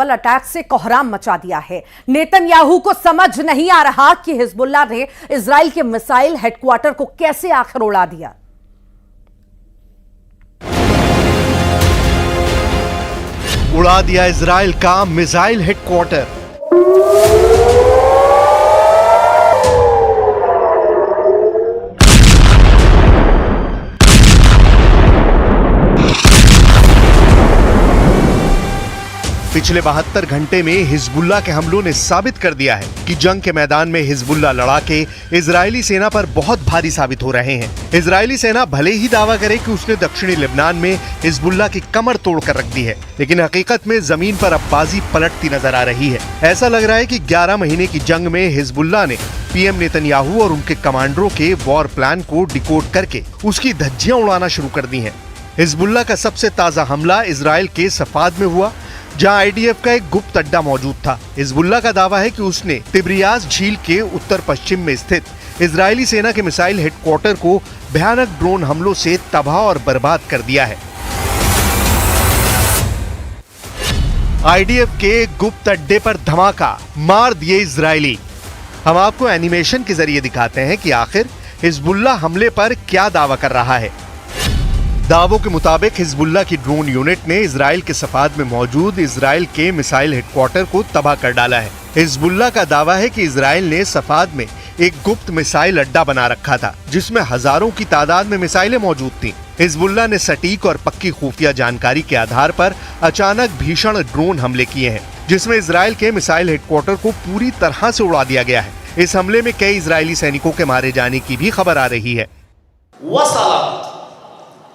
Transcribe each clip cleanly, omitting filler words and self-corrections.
Multiple attack से कोहराम मचा दिया है। नेतन्याहू को समझ नहीं आ रहा कि हिजबुल्लाह ने इजराइल के मिसाइल हेडक्वार्टर को कैसे आखिर उड़ा दिया। उड़ा दिया इजराइल का मिसाइल हेडक्वार्टर। पिछले 72 घंटे में हिजबुल्लाह के हमलों ने साबित कर दिया है कि जंग के मैदान में हिजबुल्लाह लड़ाके इजरायली सेना पर बहुत भारी साबित हो रहे हैं। इजरायली सेना भले ही दावा करे कि उसने दक्षिणी लेबनान में हिजबुल्लाह की कमर तोड़कर रख दी है, लेकिन हकीकत में जमीन पर अब बाजी पलटती नजर आ रही है। ऐसा लग रहा है कि 11 महीने की जंग में हिजबुल्लाह ने पीएम नेतन्याहू और उनके कमांडरों के वॉर प्लान को डिकोड करके उसकी धज्जियां उड़ाना शुरू कर दी हैं। हिजबुल्लाह का सबसे ताजा हमला इजराइल के सफाद में हुआ, जहां आईडीएफ का एक गुप्त अड्डा मौजूद था। हिजबुल्लाह का दावा है कि उसने तिब्रियास झील के उत्तर पश्चिम में स्थित इजरायली सेना के मिसाइल हेडक्वार्टर को भयानक ड्रोन हमलों से तबाह और बर्बाद कर दिया है। आईडीएफ के गुप्त अड्डे पर धमाका, मार दिए इजरायली। हम आपको एनिमेशन के जरिए दिखाते हैं कि आखिर हिजबुल्लाह हमले पर क्या दावा कर रहा है। दावों के मुताबिक हिजबुल्लाह की ड्रोन यूनिट ने इजराइल के सफाद में मौजूद इजराइल के मिसाइल हेडक्वार्टर को तबाह कर डाला है। हिजबुल्लाह का दावा है कि इजराइल ने सफाद में एक गुप्त मिसाइल अड्डा बना रखा था, जिसमें हजारों की तादाद में मिसाइलें मौजूद थीं। हिजबुल्लाह ने सटीक और पक्की खुफिया जानकारी के आधार पर अचानक भीषण ड्रोन हमले किए हैं, जिसमें इजराइल के मिसाइल हेडक्वार्टर को पूरी तरह से उड़ा दिया गया है। इस हमले में कई इजरायली सैनिकों के मारे जाने की भी खबर आ रही है।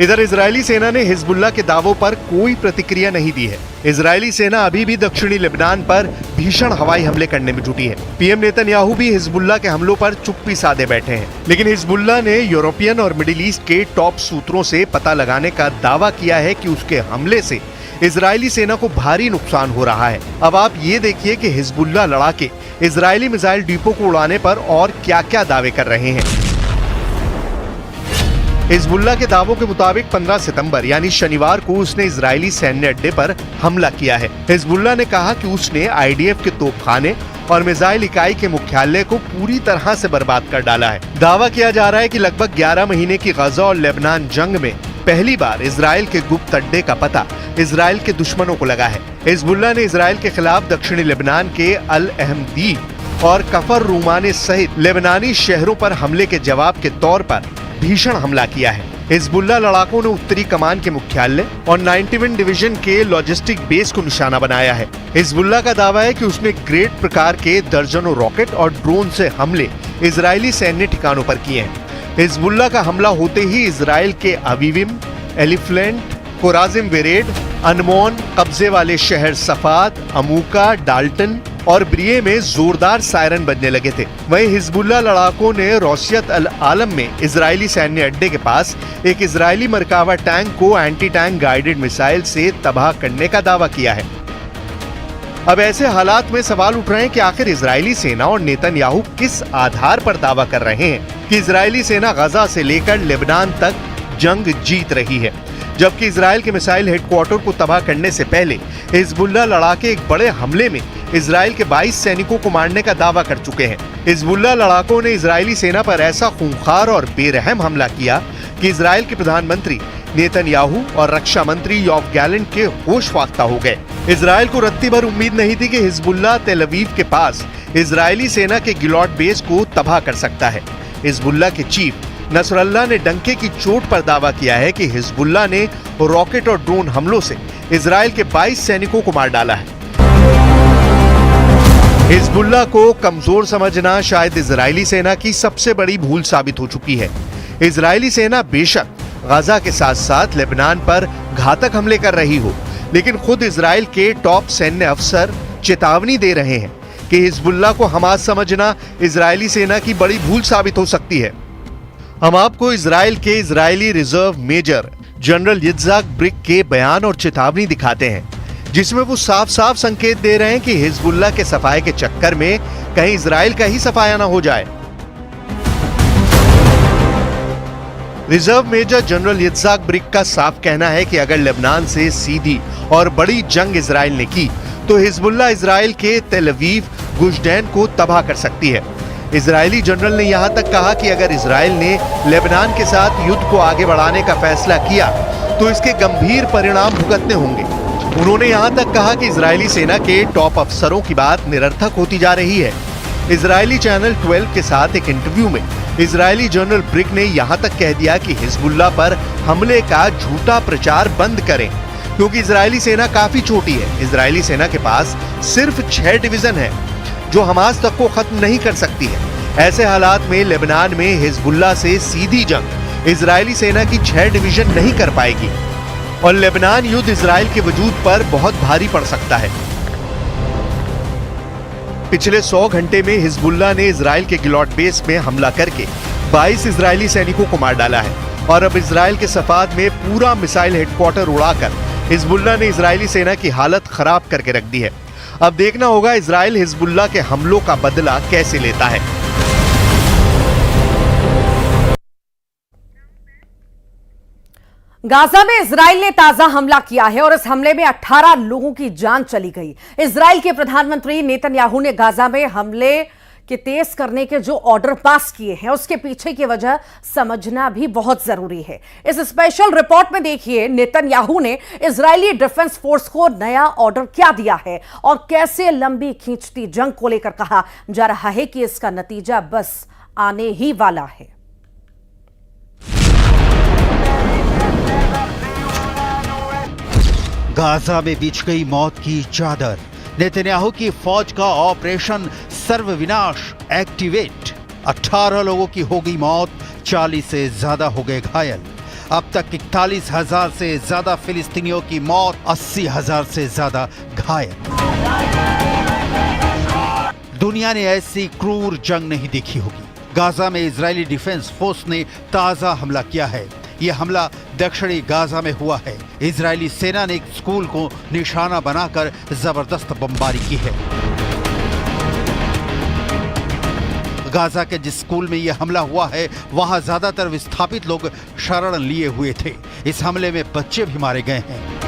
इधर इजरायली सेना ने हिजबुल्लाह के दावों पर कोई प्रतिक्रिया नहीं दी है। इजरायली सेना अभी भी दक्षिणी लेबनान पर भीषण हवाई हमले करने में जुटी है। पीएम नेतन्याहू भी हिजबुल्लाह के हमलों पर चुप्पी साधे बैठे हैं, लेकिन हिजबुल्लाह ने यूरोपियन और मिडिल ईस्ट के टॉप सूत्रों से पता लगाने का दावा किया है कि उसके हमले से इजरायली सेना को भारी नुकसान हो रहा है। अब आप ये देखिए कि हिजबुल्लाह लड़ाके इजरायली मिसाइल डिपो को उड़ाने पर और क्या क्या दावे कर रहे हैं। हिजबुल्लाह के दावों के मुताबिक 15 सितंबर यानी शनिवार को उसने इजरायली सैन्य अड्डे पर हमला किया है। हिजबुल्लाह ने कहा कि उसने आईडीएफ के तोपखाने और मिसाइल इकाई के मुख्यालय को पूरी तरह से बर्बाद कर डाला है। दावा किया जा रहा है कि लगभग 11 महीने की गजा और लेबनान जंग में पहली बार इजराइल के गुप्त अड्डे का पता इजराइल के दुश्मनों को लगा है। हिजबुल्लाह ने इजराइल के खिलाफ दक्षिणी लेबनान के अल अहमदीब और कफर रूमाने सहित लेबनानी शहरों पर हमले के जवाब के तौर पर भीषण हमला किया है। हिजबुल्लाह लड़ाकों ने उत्तरी कमान के मुख्यालय और 91 डिवीजन के लॉजिस्टिक बेस को निशाना बनाया है। हिजबुल्लाह का दावा है कि उसने ग्रेड प्रकार के दर्जनों रॉकेट और ड्रोन से हमले इजरायली सैन्य ठिकानों पर किए हैं। हिजबुल्लाह का हमला होते ही इजराइल के अवीविम, एलिफ्लेंट, कोराजिम वेरेड, अनमोन, कब्जे वाले शहर सफाद, अमूका, डाल्टन और ब्रिये में जोरदार सायरन बजने लगे थे। वहीं हिजबुल्लाह लड़ाकों ने रोसियत अल आलम में इजरायली सैन्य अड्डे के पास एक इजरायली मरकावा टैंक को एंटी टैंक गाइडेड मिसाइल से तबाह करने का दावा किया है। अब ऐसे हालात में सवाल उठ रहे हैं कि आखिर इजरायली सेना और नेतन्याहू किस आधार पर दावा कर रहे हैं कि इजरायली सेना गजा से लेकर लेबनान तक जंग जीत रही है, जबकि इजराइल के मिसाइल हेडक्वार्टर को तबाह करने से पहले हिजबुल्लाह लड़ाके एक बड़े हमले में इजराइल के 22 सैनिकों को मारने का दावा कर चुके हैं। हिजबुल्लाह लड़ाकों ने इजरायली सेना पर ऐसा खूंखार और बेरहम हमला किया कि इजराइल के प्रधानमंत्री नेतन्याहू और रक्षा मंत्री योव गैलेंट के होश फाख्ता हो गए। इजराइल को रत्ती भर उम्मीद नहीं थी कि हिजबुल्लाह तेल अवीव के पास इजरायली सेना के गिलॉट बेस को तबाह कर सकता है। हिजबुल्लाह के चीफ नसरल्लाह ने डंके की चोट पर दावा किया है कि हिजबुल्लाह ने रॉकेट और ड्रोन हमलों से इजराइल के 22 सैनिकों को मार डाला है। हिजबुल्लाह को कमजोर समझना शायद इजरायली सेना की सबसे बड़ी भूल साबित हो चुकी है। इजरायली सेना बेशक गजा के साथ साथ लेबनान पर घातक हमले कर रही हो, लेकिन खुद इजराइल के टॉप सैन्य अफसर चेतावनी दे रहे हैं कि हिजबुल्लाह को हमास समझना इजरायली सेना की बड़ी भूल साबित हो सकती है। हम आपको इजराइल के Israeli reserve major general Yitzhak Brik के बयान और चेतावनी दिखाते हैं, जिसमें वो साफ साफ संकेत दे रहे हैं कि हिजबुल्लाह के सफाए के चक्कर में कहीं इजराइल का ही सफाया ना हो जाए। Reserve major general Yitzhak brick का साफ कहना है कि अगर लेबनान से सीधी और बड़ी जंग इजराइल ने की तो हिजबुल्लाह इजराइल के तेल अवीव गुशदैन को तबाह कर सकती है। इजरायली जनरल ने यहां तक कहा कि अगर इजराइल ने लेबनान के साथ युद्ध को आगे बढ़ाने का फैसला किया तो इसके गंभीर परिणाम भुगतने होंगे। उन्होंने यहां तक कहा कि इजरायली सेना के टॉप अफसरों की बात निरर्थक होती जा रही है। इजरायली चैनल 12 के साथ एक इंटरव्यू में इजरायली जनरल ब्रिक ने यहां तक कह दिया कि हिजबुल्लाह पर हमले का झूठा प्रचार बंद करें, क्योंकि इजरायली सेना काफी छोटी है। इजरायली सेना के पास सिर्फ 6 डिवीजन है जो हमास तक को खत्म नहीं कर सकती है। ऐसे हालात में लेबनान में हिजबुल्लाह से सीधी जंग इजरायली सेना की 6 डिवीजन नहीं कर पाएगी और लेबनान युद्ध इजराइल के वजूद पर बहुत भारी पड़ सकता है। पिछले 100 घंटे में हिजबुल्लाह ने इजराइल के गिलॉट बेस में हमला करके 22 इजरायली सैनिकों को मार डाला है और अब इजराइल के सफाद में पूरा मिसाइल हेडक्वार्टर उड़ाकर हिजबुल्लाह ने इजरायली सेना की हालत खराब करके रख दी है। अब देखना होगा इजराइल हिजबुल्लाह के हमलों का बदला कैसे लेता है। गाजा में इजराइल ने ताजा हमला किया है और इस हमले में 18 लोगों की जान चली गई। इजराइल के प्रधानमंत्री नेतन्याहू ने गाजा में हमले के तेज करने के जो ऑर्डर पास किए हैं उसके पीछे की वजह समझना भी बहुत जरूरी है। इस स्पेशल रिपोर्ट में देखिए नेतन्याहू ने इजरायली डिफेंस फोर्स को नया ऑर्डर क्या दिया है और कैसे लंबी खींचती जंग को लेकर कहा जा रहा है कि इसका नतीजा बस आने ही वाला है। गाजा में बिछ गई मौत की चादर। नेतन्याहू की फौज का ऑपरेशन सर्वविनाश एक्टिवेट। 18 लोगों की हो गई मौत, 40 से ज्यादा हो गए घायल। अब तक 41,000 से ज्यादा फिलिस्तीनियों की मौत, 80,000 से ज्यादा घायल। दुनिया ने ऐसी क्रूर जंग नहीं देखी होगी। गाजा में इजरायली डिफेंस फोर्स ने ताजा हमला किया है। यह हमला दक्षिणी गाजा में हुआ है। इजरायली सेना ने एक स्कूल को निशाना बनाकर जबरदस्त बमबारी की है। गाजा के जिस स्कूल में यह हमला हुआ है वहां ज्यादातर विस्थापित लोग शरण लिए हुए थे। इस हमले में बच्चे भी मारे गए हैं।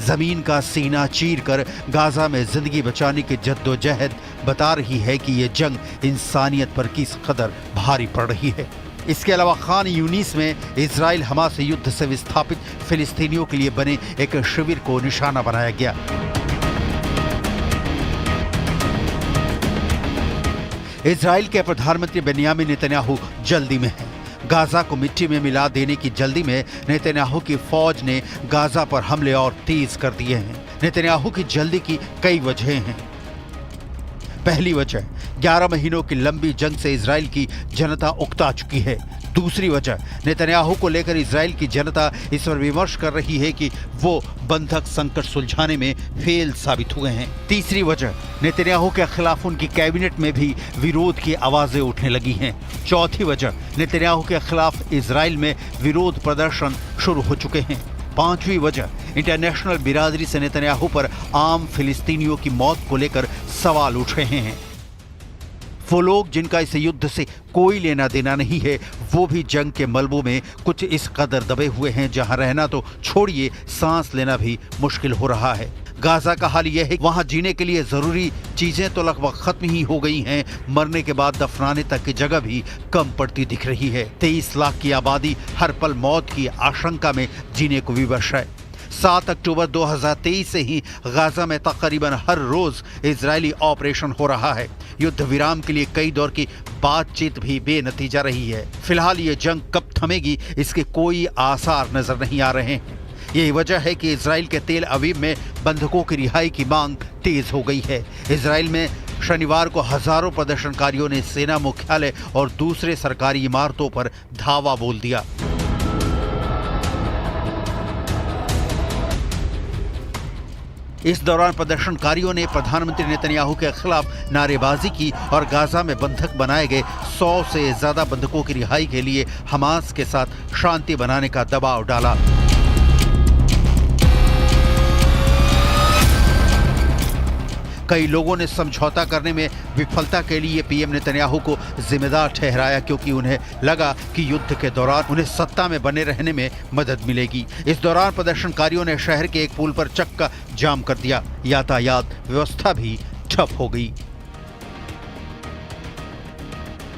जमीन का सीना चीरकर गाजा में जिंदगी बचाने की जद्दोजहद बता रही है कि यह जंग इंसानियत पर किस कदर भारी पड़ रही है। इसके अलावा खान यूनिस में इजराइल हमास युद्ध से विस्थापित फिलिस्तीनियों के लिए बने एक शिविर को निशाना बनाया गया। इजराइल के प्रधानमंत्री बेन्यामिन नेतन्याहू जल्दी में हैं। गाजा को मिट्टी में मिला देने की जल्दी में नेतन्याहू की फौज ने गाजा पर हमले और तेज कर दिए हैं। नेतन्याहू की जल्दी की कई वजहें हैं। पहली वजह, 11 महीनों की लंबी जंग से इजराइल की जनता उकता चुकी है। दूसरी वजह, नेतन्याहू को लेकर इजराइल की जनता इस पर विमर्श कर रही है कि वो बंधक संकट सुलझाने में फेल साबित हुए हैं। तीसरी वजह, नेतन्याहू के खिलाफ उनकी कैबिनेट में भी विरोध की आवाजें उठने लगी हैं। चौथी वजह, नेतन्याहू के खिलाफ इजराइल में विरोध प्रदर्शन शुरू हो चुके हैं। पांचवी वजह, इंटरनेशनल बिरादरी से नेतन्याहू पर आम फिलिस्तीनियों की मौत को लेकर सवाल उठ रहे हैं। वो लोग जिनका इस युद्ध से कोई लेना देना नहीं है, वो भी जंग के मलबों में कुछ इस कदर दबे हुए हैं जहां रहना तो छोड़िए, सांस लेना भी मुश्किल हो रहा है। गाजा का हाल यह है, वहां जीने के लिए जरूरी चीजें तो लगभग खत्म ही हो गई हैं, मरने के बाद दफनाने तक की जगह भी कम पड़ती दिख रही है। 23 लाख की आबादी हर पल मौत की आशंका में जीने को विवश है। 7 अक्टूबर 2023 से ही गाजा में तकरीबन हर रोज इजरायली ऑपरेशन हो रहा है। युद्ध विराम के लिए कई दौर की बातचीत भी बेनतीजा रही है। फिलहाल ये जंग कब थमेगी इसके कोई आसार नजर नहीं आ रहे हैं। यही वजह है कि इजराइल के तेल अवीव में बंधकों की रिहाई की मांग तेज हो गई है। इजराइल में शनिवार को हजारों प्रदर्शनकारियों ने सेना मुख्यालय और दूसरे सरकारी इमारतों पर धावा बोल दिया। इस दौरान प्रदर्शनकारियों ने प्रधानमंत्री नेतन्याहू के खिलाफ नारेबाजी की और गाजा में बंधक बनाए गए 100 से ज्यादा बंधकों की रिहाई के लिए हमास के साथ शांति बनाने का दबाव डाला। कई लोगों ने समझौता करने में विफलता के लिए पीएम नेतन्याहू को जिम्मेदार ठहराया, क्योंकि उन्हें लगा कि युद्ध के दौरान उन्हें सत्ता में बने रहने में मदद मिलेगी। इस दौरान प्रदर्शनकारियों ने शहर के एक पुल पर चक्का जाम कर दिया। यातायात व्यवस्था भी ठप हो गई।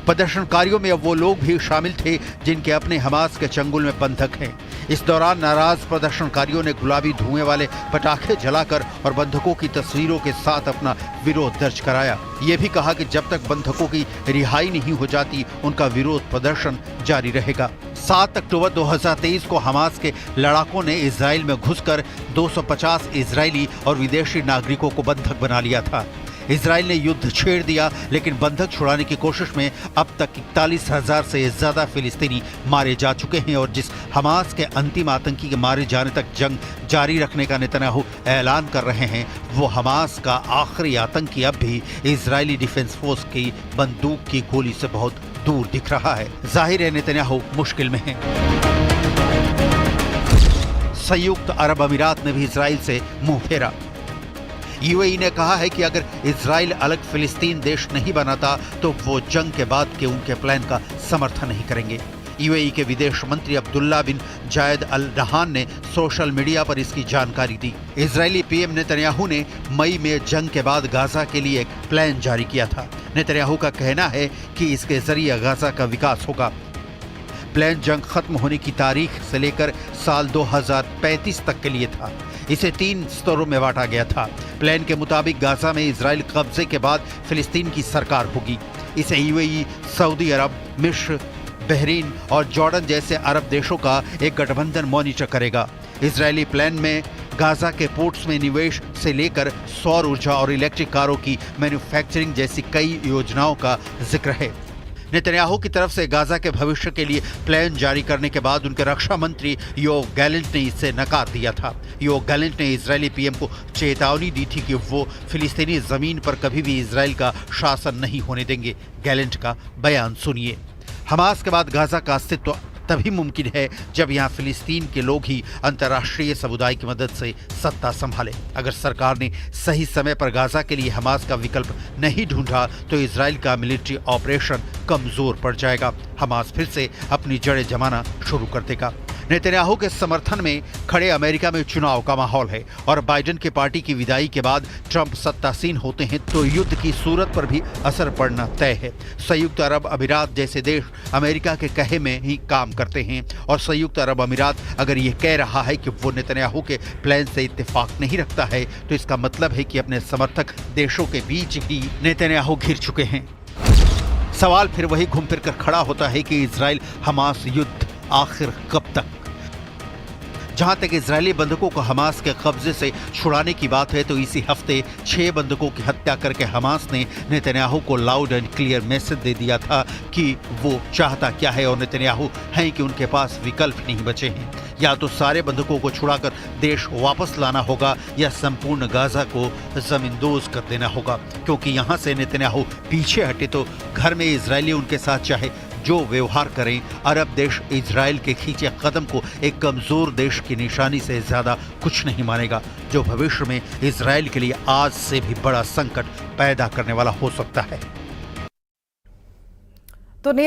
प्रदर्शनकारियों में अब वो लोग भी शामिल थे जिनके अपने हमास के चंगुल में बंधक हैं। इस दौरान नाराज प्रदर्शनकारियों ने गुलाबी धुएं वाले पटाखे जलाकर और बंधकों की तस्वीरों के साथ अपना विरोध दर्ज कराया। ये भी कहा कि जब तक बंधकों की रिहाई नहीं हो जाती उनका विरोध प्रदर्शन जारी रहेगा। 7 अक्टूबर 2023 को हमास के लड़ाकों ने इजराइल में घुसकर 250 इजरायली और विदेशी नागरिकों को बंधक बना लिया था। इजराइल ने युद्ध छेड़ दिया, लेकिन बंधक छुड़ाने की कोशिश में अब तक 41,000 से ज्यादा फिलिस्तीनी मारे जा चुके हैं और जिस हमास के अंतिम आतंकी के मारे जाने तक जंग जारी रखने का नेतन्याहू ऐलान कर रहे हैं, वो हमास का आखिरी आतंकी अब भी इजरायली डिफेंस फोर्स की बंदूक की गोली से बहुत दूर दिख रहा है। जाहिर है नेतन्याहू मुश्किल में है। संयुक्त अरब अमीरात ने भी इजराइल से मुंह फेरा। यूएई ने कहा है कि अगर इजराइल अलग फिलिस्तीन देश नहीं बनाता तो वो जंग के बाद के उनके प्लान का समर्थन नहीं करेंगे। यूएई के विदेश मंत्री अब्दुल्ला बिन जायद अल नहान ने सोशल मीडिया पर इसकी जानकारी दी। इजरायली पीएम नेतन्याहू ने मई में जंग के बाद गाजा के लिए एक प्लान जारी किया था। नेतन्याहू का कहना है कि इसके जरिए गाजा का विकास होगा। प्लान जंग खत्म होने की तारीख से लेकर साल 2035 तक के लिए था। इसे 3 स्तरों में बांटा गया था। प्लान के मुताबिक गाजा में इजराइल कब्जे के बाद फिलिस्तीन की सरकार होगी। इसे यूएई, सऊदी अरब, मिस्र, बहरीन और जॉर्डन जैसे अरब देशों का एक गठबंधन मॉनिटर करेगा। इजरायली प्लान में गाजा के पोर्ट्स में निवेश से लेकर सौर ऊर्जा और इलेक्ट्रिक कारों की मैन्युफैक्चरिंग जैसी कई योजनाओं का जिक्र है। नेतन्याहू की तरफ से गाजा के भविष्य के लिए प्लान जारी करने के बाद उनके रक्षा मंत्री योव गैलेंट ने इसे नकार दिया था। योव गैलेंट ने इजरायली पीएम को चेतावनी दी थी कि वो फिलिस्तीनी जमीन पर कभी भी इजराइल का शासन नहीं होने देंगे। गैलेंट का बयान सुनिए। हमास के बाद गाजा का अस्तित्व तभी मुमकिन है जब यहाँ फिलिस्तीन के लोग ही अंतर्राष्ट्रीय समुदाय की मदद से सत्ता संभाले। अगर सरकार ने सही समय पर गाजा के लिए हमास का विकल्प नहीं ढूंढा तो इजराइल का मिलिट्री ऑपरेशन कमजोर पड़ जाएगा। हमास फिर से अपनी जड़ें जमाना शुरू कर देगा। नेतन्याहू के समर्थन में खड़े अमेरिका में चुनाव का माहौल है और बाइडेन की पार्टी की विदाई के बाद ट्रंप सत्तासीन होते हैं तो युद्ध की सूरत पर भी असर पड़ना तय है। संयुक्त अरब अमीरात जैसे देश अमेरिका के कहे में ही काम करते हैं और संयुक्त अरब अमीरात अगर ये कह रहा है कि वो नेतन्याहू के प्लान से इत्तेफाक नहीं रखता है तो इसका मतलब है कि अपने समर्थक देशों के बीच ही नेतन्याहू घिर चुके हैं। सवाल फिर वही घूम फिर कर खड़ा होता है कि इजराइल हमास युद्ध आखिर कब तक। जहां तक इजरायली बंधकों को हमास के कब्जे से छुड़ाने की बात है तो इसी हफ्ते 6 बंधकों की हत्या करके हमास ने नेतन्याहू को लाउड एंड क्लियर मैसेज दे दिया था कि वो चाहता क्या है और नेतन्याहू हैं कि उनके पास विकल्प नहीं बचे हैं। या तो सारे बंधकों को छुड़ाकर देश वापस लाना होगा या संपूर्ण गाजा को जमींदोज कर देना होगा, क्योंकि यहां से नेतन्याहू पीछे हटे तो घर में इजरायली उनके साथ चाहे जो व्यवहार करें, अरब देश इजराइल के खींचे कदम को एक कमजोर देश की निशानी से ज्यादा कुछ नहीं मानेगा, जो भविष्य में इजराइल के लिए आज से भी बड़ा संकट पैदा करने वाला हो सकता है।